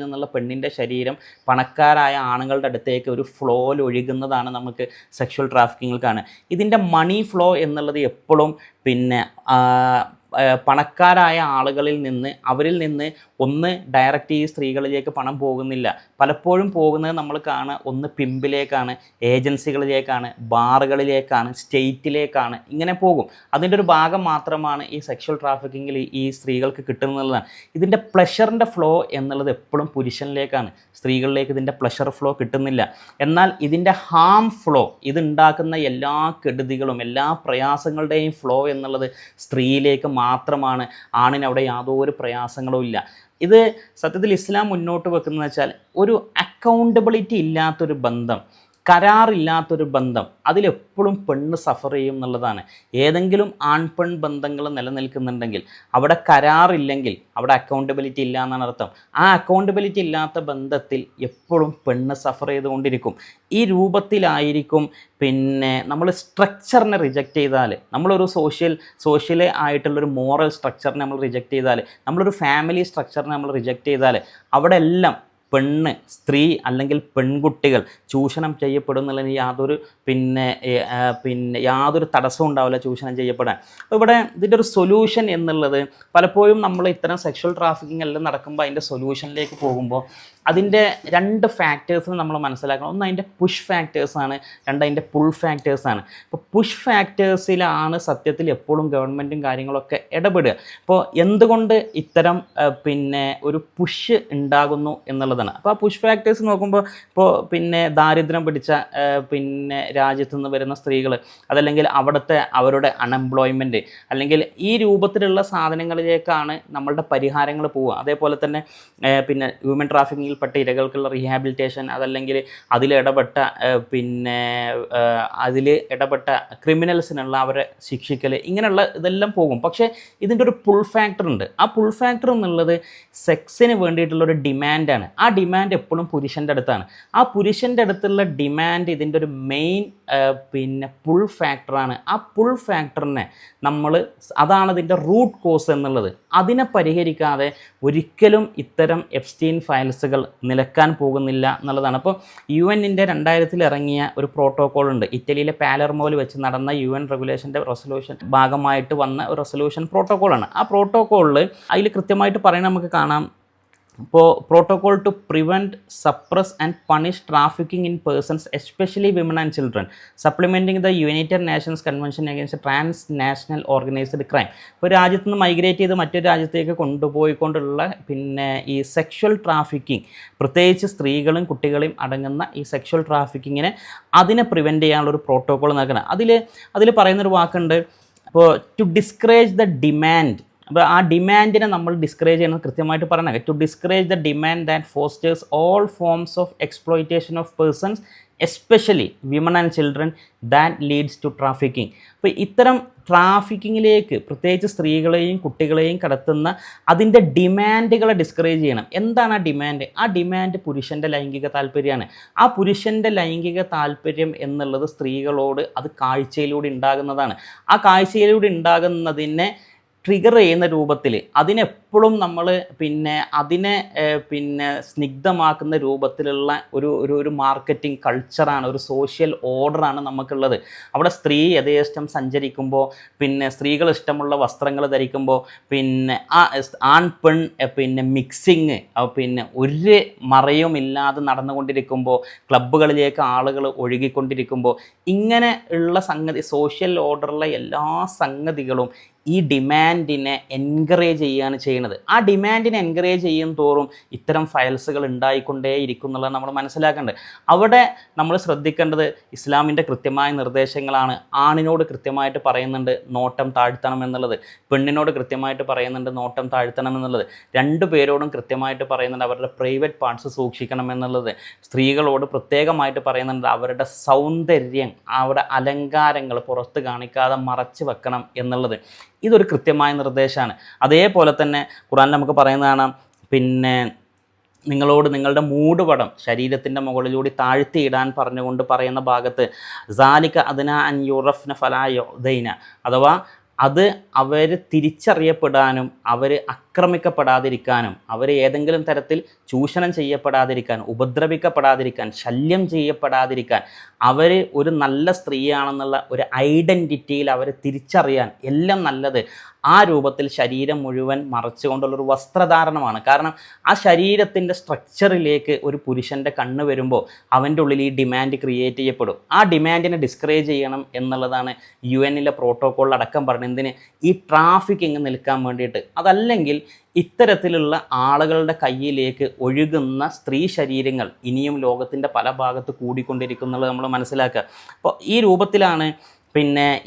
നിന്നുള്ള പെണ്ണിൻ്റെ ശരീരം പണക്കാരായ ആണുങ്ങളുടെ അടുത്തേക്ക് ഒരു ഫ്ലോയിൽ ഒഴുകുന്നതാണ് നമുക്ക് സെക്ഷൽ ട്രാഫിക്കിങ്ങിൽ കാണുക. ഇതിൻ്റെ മണി ഫ്ലോ എന്നുള്ളത് എപ്പോഴും പണക്കാരായ ആളുകളിൽ നിന്ന്, അവരിൽ നിന്ന് ഒന്ന് ഡയറക്റ്റ് ഈ സ്ത്രീകളിലേക്ക് പണം പോകുന്നില്ല. പലപ്പോഴും പോകുന്നത് നമ്മൾ കാണുക ഒന്ന് പിമ്പിലേക്കാണ്, ഏജൻസികളിലേക്കാണ്, ബാറുകളിലേക്കാണ്, സ്റ്റേറ്റിലേക്കാണ്, ഇങ്ങനെ പോകും. അതിൻ്റെ ഒരു ഭാഗം മാത്രമാണ് ഈ സെക്ഷൽ ട്രാഫിക്കിങ്ങിൽ ഈ സ്ത്രീകൾക്ക് കിട്ടുന്നതാണ്. ഇതിൻ്റെ പ്ലഷറിൻ്റെ ഫ്ലോ എന്നുള്ളത് എപ്പോഴും പുരുഷനിലേക്കാണ്, സ്ത്രീകളിലേക്ക് ഇതിൻ്റെ പ്ലഷർ ഫ്ലോ കിട്ടുന്നില്ല. എന്നാൽ ഇതിൻ്റെ ഹാം ഫ്ലോ, ഇതുണ്ടാക്കുന്ന എല്ലാ കെടുതികളും എല്ലാ പ്രയാസങ്ങളുടെയും ഫ്ലോ എന്നുള്ളത് സ്ത്രീയിലേക്ക് മാത്രമാണ്. ആണിനവിടെ യാതൊരു പ്രയാസങ്ങളും ഇല്ല. ഇത് സത്യത്തിൽ ഇസ്ലാം മുന്നോട്ട് വെക്കുന്നത് വെച്ചാൽ ഒരു അക്കൗണ്ടബിലിറ്റി ഇല്ലാത്തൊരു ബന്ധം, കരാറില്ലാത്തൊരു ബന്ധം, അതിലെപ്പോഴും പെണ്ണ് സഫർ ചെയ്യും എന്നുള്ളതാണ്. ഏതെങ്കിലും ആൺപെൺ ബന്ധങ്ങൾ നിലനിൽക്കുന്നുണ്ടെങ്കിൽ അവിടെ കരാറില്ലെങ്കിൽ അവിടെ അക്കൗണ്ടബിലിറ്റി ഇല്ല എന്നാണ് അർത്ഥം. ആ അക്കൗണ്ടബിലിറ്റി ഇല്ലാത്ത ബന്ധത്തിൽ എപ്പോഴും പെണ്ണ് സഫർ ചെയ്തുകൊണ്ടിരിക്കും. ഈ രൂപത്തിലായിരിക്കും നമ്മൾ സ്ട്രക്ചറിനെ റിജക്റ്റ് ചെയ്താൽ, നമ്മളൊരു സോഷ്യൽ ആയിട്ടുള്ളൊരു മോറൽ സ്ട്രക്ചറിനെ നമ്മൾ റിജക്റ്റ് ചെയ്താൽ, നമ്മളൊരു ഫാമിലി സ്ട്രക്ചറിനെ നമ്മൾ റിജക്റ്റ് ചെയ്താൽ അവിടെ എല്ലാം പെണ്ണ്, സ്ത്രീ അല്ലെങ്കിൽ പെൺകുട്ടികൾ ചൂഷണം ചെയ്യപ്പെടുന്നുള്ളതിന് യാതൊരു തടസ്സവും ഉണ്ടാവില്ല ചൂഷണം ചെയ്യപ്പെടാൻ. അപ്പോൾ ഇവിടെ ഇതിൻ്റെ ഒരു സൊല്യൂഷൻ എന്നുള്ളത് പലപ്പോഴും നമ്മൾ ഇത്തരം സെക്ഷൽ ട്രാഫിക്കിംഗ് എല്ലാം നടക്കുമ്പോൾ അതിൻ്റെ സൊല്യൂഷനിലേക്ക് പോകുമ്പോൾ അതിൻ്റെ 2 ഫാക്ടേഴ്സിന് നമ്മൾ മനസ്സിലാക്കണം. ഒന്ന് അതിൻ്റെ പുഷ് ഫാക്ടേഴ്സാണ്, രണ്ട് അതിൻ്റെ പുൾ ഫാക്ടേഴ്സാണ്. ഇപ്പോൾ പുഷ് ഫാക്ടേഴ്സിലാണ് സത്യത്തിൽ എപ്പോഴും ഗവൺമെൻറ്റും കാര്യങ്ങളൊക്കെ ഇടപെടുക. ഇപ്പോൾ എന്തുകൊണ്ട് ഇത്തരം ഒരു പുഷ് ഉണ്ടാകുന്നു എന്നുള്ളതാണ്. അപ്പോൾ ആ പുഷ് ഫാക്ടേഴ്സ് നോക്കുമ്പോൾ ഇപ്പോൾ ദാരിദ്ര്യം പിടിച്ച രാജ്യത്തു നിന്ന് വരുന്ന സ്ത്രീകൾ, അതല്ലെങ്കിൽ അവരുടെ അൺഎംപ്ലോയ്മെൻറ്റ്, അല്ലെങ്കിൽ ഈ രൂപത്തിലുള്ള സാധനങ്ങളിലേക്കാണ് നമ്മളുടെ പരിഹാരങ്ങൾ പോവുക. അതേപോലെ തന്നെ ഹ്യൂമൻ ട്രാഫിക്കിങ്ങിൽപ്പെട്ട ഇരകൾക്കുള്ള റീഹാബിലിറ്റേഷൻ, അതല്ലെങ്കിൽ അതിലിടപെട്ട ക്രിമിനൽസിനുള്ള അവരെ ശിക്ഷിക്കൽ, ഇങ്ങനെയുള്ള ഇതെല്ലാം പോകും. പക്ഷേ ഇതിൻ്റെ ഒരു പുൾ ഫാക്ടർ ഉണ്ട്. ആ പുൾ ഫാക്ടർ എന്നുള്ളത് സെക്സിന് വേണ്ടിയിട്ടുള്ളൊരു ഡിമാൻഡാണ്. ആ ഡിമാൻഡ് എപ്പോഴും പുരുഷൻ്റെ അടുത്താണ്. ആ പുരുഷൻ്റെ അടുത്തുള്ള ഡിമാൻഡ് ഇതിൻ്റെ ഒരു മെയിൻ പുൾ ഫാക്ടറാണ്. ആ പുൾ ഫാക്ടറിനെ അതാണ് ഇതിൻ്റെ റൂട്ട് കോസ് എന്നുള്ളത്. അതിനെ പരിഹരിക്കാതെ ഒരിക്കലും ഇത്തരം എപ്സ്റ്റീൻ ഫയൽസുകൾ നിലക്കാൻ പോകുന്നില്ല എന്നുള്ളതാണ്. അപ്പോൾ UN-ൻ്റെ 2000 ഇറങ്ങിയ ഒരു പ്രോട്ടോക്കോൾ ഉണ്ട്. ഇറ്റലിയിലെ പാലർമോയിൽ വെച്ച് നടന്ന UN റെഗുലേഷൻ്റെ റെസൊല്യൂഷൻ ഭാഗമായിട്ട് വന്ന ഒരു റെസൊല്യൂഷൻ പ്രോട്ടോക്കോളാണ്. ആ പ്രോട്ടോക്കോളിൽ അതിൽ കൃത്യമായിട്ട് പറയുന്നത് നമുക്ക് കാണാം. ഇപ്പോൾ protocol to prevent, suppress and punish trafficking in persons especially women and children, supplementing the United Nations convention against transnational organised crime. ഇപ്പോൾ രാജ്യത്ത് നിന്ന് മൈഗ്രേറ്റ് ചെയ്ത് മറ്റൊരു രാജ്യത്തേക്ക് കൊണ്ടുപോയിക്കൊണ്ടുള്ള ഈ സെക്ഷൽ ട്രാഫിക്കിംഗ്, പ്രത്യേകിച്ച് സ്ത്രീകളും കുട്ടികളെയും അടങ്ങുന്ന ഈ സെക്ഷൽ ട്രാഫിക്കിങ്ങിനെ പ്രിവെൻറ്റ് ചെയ്യാനുള്ളൊരു പ്രോട്ടോകോൾ നൽകണം. അതിൽ പറയുന്നൊരു വാക്കുണ്ട്, ഇപ്പോൾ ടു ഡിസ്കറേജ് ദ ഡിമാൻഡ്. അപ്പോൾ ആ ഡിമാൻഡിനെ നമ്മൾ ഡിസ്കറേജ് ചെയ്യണം കൃത്യമായിട്ട് പറയണം. To discourage the demand that fosters all forms of exploitation of persons especially women and children that leads to trafficking. അപ്പോൾ ഇത്തരം ട്രാഫിക്കിങ്ങിലേക്ക് പ്രത്യേകിച്ച് സ്ത്രീകളെയും കുട്ടികളെയും കടത്തുന്ന അതിൻ്റെ ഡിമാൻഡുകളെ ഡിസ്കറേജ് ചെയ്യണം. എന്താണ് ആ ഡിമാൻഡ്? ആ ഡിമാൻഡ് പുരുഷൻ്റെ ലൈംഗിക താല്പര്യമാണ്. ആ പുരുഷൻ്റെ ലൈംഗിക താല്പര്യം എന്നുള്ളത് സ്ത്രീകളോട് അത് കാഴ്ചയിലൂടെ ഉണ്ടാകുന്നതാണ്. ആ കാഴ്ചയിലൂടെ ഉണ്ടാകുന്നതിനെ ട്രിഗർ ചെയ്യുന്ന രൂപത്തിൽ അതിനെപ്പോഴും നമ്മൾ അതിനെ സ്നിഗ്ധമാക്കുന്ന രൂപത്തിലുള്ള ഒരു മാർക്കറ്റിംഗ് കൾച്ചറാണ്, ഒരു സോഷ്യൽ ഓർഡറാണ് നമുക്കുള്ളത്. അവിടെ സ്ത്രീ യഥേഷ്ടം സഞ്ചരിക്കുമ്പോൾ, സ്ത്രീകൾ ഇഷ്ടമുള്ള വസ്ത്രങ്ങൾ ധരിക്കുമ്പോൾ, ആ ആൺ പെൺ മിക്സിങ് ഒരു മറയുമില്ലാതെ നടന്നുകൊണ്ടിരിക്കുമ്പോൾ, ക്ലബ്ബുകളിലേക്ക് ആളുകൾ ഒഴുകിക്കൊണ്ടിരിക്കുമ്പോൾ, ഇങ്ങനെ ഉള്ള സംഗതി, സോഷ്യൽ ഓർഡറുള്ള എല്ലാ സംഗതികളും ഈ ഡിമാൻഡിനെ എൻകറേജ് ചെയ്യുകയാണ് ചെയ്യുന്നത്. ആ ഡിമാൻഡിനെ എൻകറേജ് ചെയ്യും തോറും ഇത്തരം ഫയൽസുകൾ ഉണ്ടായിക്കൊണ്ടേയിരിക്കും എന്നുള്ളത് നമ്മൾ മനസ്സിലാക്കേണ്ടത്. അവിടെ നമ്മൾ ശ്രദ്ധിക്കേണ്ടത് ഇസ്ലാമിൻ്റെ കൃത്യമായ നിർദ്ദേശങ്ങളാണ്. ആണിനോട് കൃത്യമായിട്ട് പറയുന്നുണ്ട് നോട്ടം താഴ്ത്തണം എന്നുള്ളത്, പെണ്ണിനോട് കൃത്യമായിട്ട് പറയുന്നുണ്ട് നോട്ടം താഴ്ത്തണം എന്നുള്ളത്, രണ്ടു പേരോടും കൃത്യമായിട്ട് പറയുന്നുണ്ട് അവരുടെ പ്രൈവറ്റ് പാർട്സ് സൂക്ഷിക്കണം എന്നുള്ളത്, സ്ത്രീകളോട് പ്രത്യേകമായിട്ട് പറയുന്നുണ്ട് അവരുടെ സൗന്ദര്യം, അവരുടെ അലങ്കാരങ്ങൾ പുറത്ത് കാണിക്കാതെ മറച്ച് വെക്കണം എന്നുള്ളത്. ഇതൊരു കൃത്യമായ നിർദ്ദേശമാണ്. അതേപോലെ തന്നെ ഖുർആനിൽ നമുക്ക് പറയുന്നതാണ്, നിങ്ങളോട് നിങ്ങളുടെ മൂടുപടം ശരീരത്തിൻ്റെ മുകളിലൂടെ താഴ്ത്തിയിടാൻ പറഞ്ഞുകൊണ്ട് പറയുന്ന ഭാഗത്ത് സാലിക അദ്ന അൻ യുറഫ്ന ഫലാ യുദൈന, അഥവാ അത് അവർ തിരിച്ചറിയപ്പെടാനും അവർ ആക്രമിക്കപ്പെടാതിരിക്കാനും അവർ ഏതെങ്കിലും തരത്തിൽ ചൂഷണം ചെയ്യപ്പെടാതിരിക്കാൻ, ഉപദ്രവിക്കപ്പെടാതിരിക്കാൻ, ശല്യം ചെയ്യപ്പെടാതിരിക്കാൻ, അവർ ഒരു നല്ല സ്ത്രീയാണെന്നുള്ള ഒരു ഐഡൻറ്റിറ്റിയിൽ അവർ തിരിച്ചറിയാൻ എല്ലാം നല്ലത് ആ രൂപത്തിൽ ശരീരം മുഴുവൻ മറച്ചുകൊണ്ടുള്ളൊരു വസ്ത്രധാരണമാണ്. കാരണം ആ ശരീരത്തിൻ്റെ സ്ട്രക്ചറിലേക്ക് ഒരു പുരുഷൻ്റെ കണ്ണ് വരുമ്പോൾ അവൻ്റെ ഉള്ളിൽ ഈ ഡിമാൻഡ് ക്രിയേറ്റ് ചെയ്യപ്പെടും. ആ ഡിമാൻഡിനെ ഡിസ്കറേജ് ചെയ്യണം എന്നുള്ളതാണ് UN-ലെ പ്രോട്ടോക്കോളിൽ അടക്കം പറഞ്ഞത്. എന്തിന്? ഈ ട്രാഫിക്കിങ് നിൽക്കാൻ വേണ്ടിയിട്ട്. അതല്ലെങ്കിൽ ഇത്തരത്തിലുള്ള ആളുകളുടെ കയ്യിലേക്ക് ഒഴുകുന്ന സ്ത്രീ ശരീരങ്ങൾ ഇനിയും ലോകത്തിൻ്റെ പല ഭാഗത്ത് കൂടിക്കൊണ്ടിരിക്കുന്നുള്ളത് നമ്മൾ മനസ്സിലാക്കുക. അപ്പോൾ ഈ രൂപത്തിലാണ്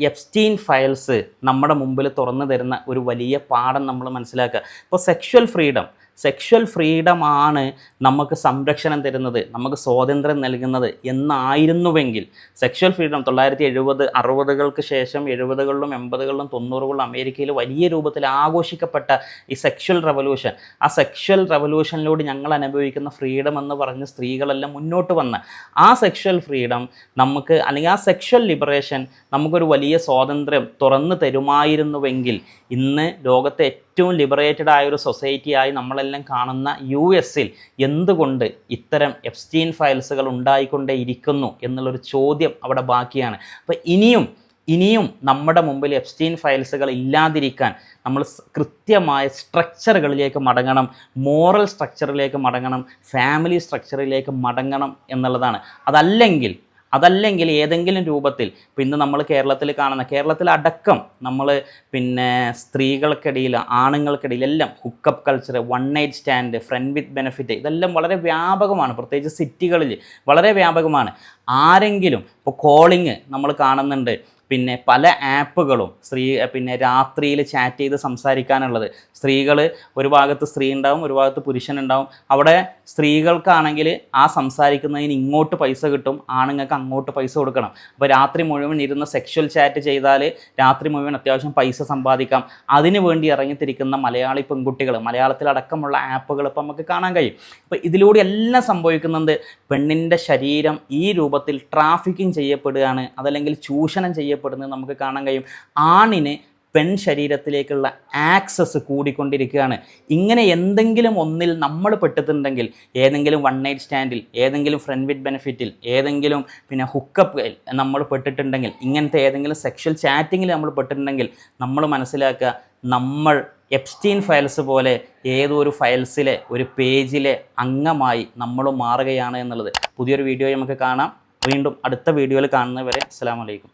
എപ്സ്റ്റീൻ ഫയൽസ് നമ്മുടെ മുമ്പിൽ തുറന്നു തരുന്ന ഒരു വലിയ പാഠം നമ്മൾ മനസ്സിലാക്കുക. ഇപ്പോൾ സെക്ഷൽ ഫ്രീഡമാണ് നമുക്ക് സംരക്ഷണം തരുന്നത്, നമുക്ക് സ്വാതന്ത്ര്യം നൽകുന്നത് എന്നായിരുന്നുവെങ്കിൽ സെക്ഷൽ ഫ്രീഡം 1970, 60-കൾക്ക് ശേഷം 70-കളിലും 80-കളിലും 90-കളിലും അമേരിക്കയിൽ വലിയ രൂപത്തിൽ ആഘോഷിക്കപ്പെട്ട ഈ സെക്ഷൽ റെവല്യൂഷൻ, ആ സെക്ഷൽ റെവല്യൂഷനിലൂടെ ഞങ്ങൾ അനുഭവിക്കുന്ന ഫ്രീഡം എന്ന് പറഞ്ഞ് സ്ത്രീകളെല്ലാം മുന്നോട്ട് വന്ന ആ സെക്ഷൽ ഫ്രീഡം നമുക്ക്, അല്ലെങ്കിൽ ആ സെക്ഷൽ ലിബറേഷൻ നമുക്കൊരു വലിയ സ്വാതന്ത്ര്യം തുറന്നു തരുമായിരുന്നുവെങ്കിൽ ഇന്ന് ലോകത്തെ ഏറ്റവും ലിബറേറ്റഡ് ആയൊരു സൊസൈറ്റിയായി നമ്മളെല്ലാം കാണുന്ന US-ൽ എന്തുകൊണ്ട് ഇത്തരം എപ്സ്റ്റീൻ ഫയൽസുകൾ ഉണ്ടായിക്കൊണ്ടേ ഇരിക്കുന്നു എന്നുള്ളൊരു ചോദ്യം അവിടെ ബാക്കിയാണ്. അപ്പോൾ ഇനിയും ഇനിയും നമ്മുടെ മുമ്പിൽ എപ്സ്റ്റീൻ ഫയൽസുകൾ ഇല്ലാതിരിക്കാൻ നമ്മൾ കൃത്യമായ സ്ട്രക്ചറുകളിലേക്ക് മടങ്ങണം, മോറൽ സ്ട്രക്ചറിലേക്ക് മടങ്ങണം, ഫാമിലി സ്ട്രക്ചറിലേക്ക് മടങ്ങണം എന്നുള്ളതാണ്. അതല്ലെങ്കിൽ ഏതെങ്കിലും രൂപത്തിൽ ഇപ്പോൾ ഇന്ന് നമ്മൾ കേരളത്തിൽ കാണുന്ന, കേരളത്തിലടക്കം നമ്മൾ പിന്നെ സ്ത്രീകൾക്കിടയിൽ ആണുങ്ങൾക്കിടയിൽ എല്ലാം hookup culture, one night stand, friend with benefit, ഇതെല്ലാം വളരെ വ്യാപകമാണ്. പ്രത്യേകിച്ച് സിറ്റികളിൽ വളരെ വ്യാപകമാണ്. ആരെങ്കിലും ഇപ്പോൾ കോളിങ് നമ്മൾ കാണുന്നുണ്ട്, പിന്നെ പല ആപ്പുകളും പിന്നെ രാത്രിയിൽ ചാറ്റ് ചെയ്ത് സംസാരിക്കാനുള്ളത്. സ്ത്രീകൾ ഒരു ഭാഗത്ത് സ്ത്രീ ഉണ്ടാവും, ഒരു ഭാഗത്ത് പുരുഷനുണ്ടാവും. അവിടെ സ്ത്രീകൾക്കാണെങ്കിൽ ആ സംസാരിക്കുന്നതിന് ഇങ്ങോട്ട് പൈസ കിട്ടും, ആണുങ്ങൾക്ക് അങ്ങോട്ട് പൈസ കൊടുക്കണം. അപ്പോൾ രാത്രി മുഴുവൻ ഇരുന്ന് സെക്ഷൽ ചാറ്റ് ചെയ്താൽ രാത്രി മുഴുവൻ അത്യാവശ്യം പൈസ സമ്പാദിക്കാം. അതിനു വേണ്ടി ഇറങ്ങിത്തിരിക്കുന്ന മലയാളി പെൺകുട്ടികൾ, മലയാളത്തിലടക്കമുള്ള ആപ്പുകൾ ഇപ്പോൾ നമുക്ക് കാണാൻ കഴിയും. ഇപ്പോൾ ഇതിലൂടെ എല്ലാം സംഭവിക്കുന്നത് പെണ്ണിൻ്റെ ശരീരം ഈ രൂപത്തിൽ ട്രാഫിക്കിംഗ് ചെയ്യപ്പെടുകയാണ്, അതല്ലെങ്കിൽ ചൂഷണം ചെയ്യപ്പെടുന്നത് നമുക്ക് കാണാൻ കഴിയും. ആണിന് പെൺ ശരീരത്തിലേക്കുള്ള ആക്സസ് കൂടിക്കൊണ്ടിരിക്കുകയാണ്. ഇങ്ങനെ എന്തെങ്കിലും ഒന്നിൽ നമ്മൾ പെട്ടിട്ടുണ്ടെങ്കിൽ, ഏതെങ്കിലും വൺ നൈറ്റ് സ്റ്റാൻഡിൽ, ഏതെങ്കിലും ഫ്രണ്ട് വിത്ത് ബെനിഫിറ്റിൽ, ഏതെങ്കിലും പിന്നെ ഹുക്കപ്പ് നമ്മൾ പെട്ടിട്ടുണ്ടെങ്കിൽ, ഇങ്ങനത്തെ ഏതെങ്കിലും സെക്ഷൽ ചാറ്റിങ്ങിൽ നമ്മൾ പെട്ടിട്ടുണ്ടെങ്കിൽ, നമ്മൾ മനസ്സിലാക്കുക, നമ്മൾ എപ്സ്റ്റീൻ ഫയൽസ് പോലെ ഏതോ ഒരു ഫയൽസിലെ ഒരു പേജിലെ അംഗമായി നമ്മൾ മാറുകയാണ് എന്നുള്ളത്. പുതിയൊരു വീഡിയോ നമുക്ക് കാണാം. വീണ്ടും അടുത്ത വീഡിയോയിൽ കാണുന്നവരെ അസ്സലാമു അലൈക്കും.